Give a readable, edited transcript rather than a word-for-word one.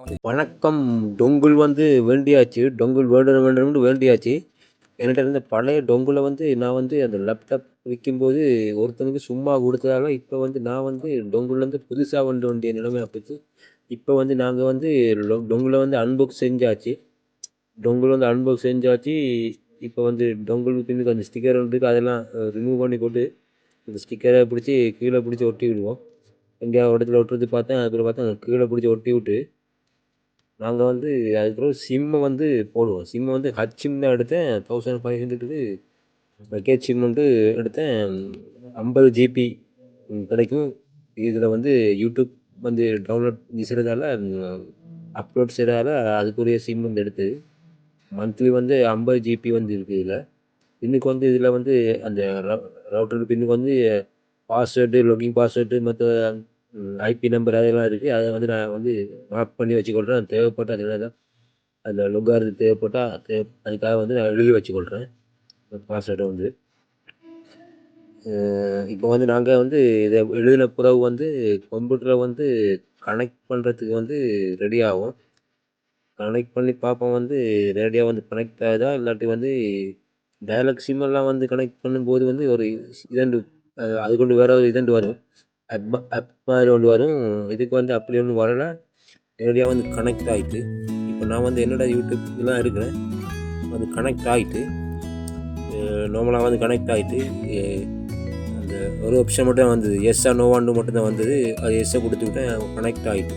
வணக்கம். டொங்குல் வந்து வேண்டியாச்சு. டொங்குல் வேண்டணும் வேண்டணும்னு வேண்டியாச்சு. என்கிட்ட இருந்த பழைய டொங்குல வந்து நான் வந்து அந்த லேப்டாப் விக்கும்போது ஒருத்தனுக்கு சும்மா குடுத்ததால, இப்ப வந்து நான் வந்து டொங்குலருந்து புதுசா வாங்க வேண்டிய நிலைமை ஆயிப்போச்சு. இப்ப வந்து நாங்க வந்து டொங்குல வந்து அன்பாக்ஸ் செஞ்சாச்சு. டொங்குல் வந்து அன்பாக்ஸ் செஞ்சாச்சு. இப்ப வந்து டொங்குல் பின்னுக்கு அந்த ஸ்டிக்கர் இருக்கு. அதெல்லாம் ரிமூவ் பண்ணி போட்டு, அந்த ஸ்டிக்கர பிடிச்சி கீழ பிடிச்சி ஒட்டி விடுவோம். எங்கேயாவது ஒரு இடத்துல ஒட்டுறது பார்த்தேன். அதுக்கப்புறம் பார்த்தா கீழ பிடிச்சி ஒட்டி விட்டு நாங்க வந்து அதுக்கப்புறம் சிம்ம வந்து போடுவோம். சிம்ம வந்து ஹச் சிம் தான் எடுத்தேன். 1500க்கு பேக்கேஜ் சிம் வந்து எடுத்தேன். 50 ஜிபி கிடைக்கும். இதில் வந்து யூடியூப் வந்து டவுன்லோட் செய்கிறதால, அப்லோட் செய்கிறதால அதுக்குரிய சிம் வந்து எடுத்து மந்த்லி வந்து 50 ஜிபி வந்து இருக்குது இதில். பின்னுக்கு வந்து இதில் வந்து அந்த ரவுட்டர் பின்னுக்கு வந்து பாஸ்வேர்டு, லொகின் பாஸ்வேர்டு, மற்ற ஐபி நம்பர் அதெல்லாம் இருக்குது. அதை வந்து நான் வந்து மார்க் பண்ணி வச்சுக்கொள்கிறேன். தேவைப்பட்ட அதில் தான் அதில் லொகாரது தேவைப்பட்டால் அதுக்காக வந்து நான் எழுதி வச்சுக்கொள்கிறேன் பாஸ்வேர்டை வந்து. இப்போ வந்து நாங்கள் வந்து இதை எழுதின பிறகு வந்து கம்ப்யூட்டரை வந்து கனெக்ட் பண்ணுறதுக்கு வந்து ரெடி ஆகும். கனெக்ட் பண்ணி பார்ப்போம் வந்து ரேடியாக வந்து கனெக்ட் ஆகுதா, இல்லாட்டி வந்து டயலாக் சிம்மெல்லாம் வந்து கனெக்ட் பண்ணும்போது வந்து ஒரு இதண்டு அது கொண்டு வேற ஒரு இதண்டு வரும். அப் மாதிரி ஒன்று வரும். இதுக்கு வந்து அப்படி ஒன்றும் வரலை. நேரடியாக வந்து கனெக்ட் ஆகிட்டு இப்போ நான் வந்து என்னோட யூடியூப் இதெல்லாம் இருக்கிறேன். அது கனெக்ட் ஆகிட்டு நார்மலாக வந்து கனெக்ட் ஆகிட்டு அந்த ஒரு ஆப்ஷன் மட்டும் வந்தது. எஸ்ஸா நோவான்னு மட்டும் தான் வந்தது. அது எஸ்ஸை கொடுத்துக்கிட்டேன். கனெக்ட் ஆகிட்டு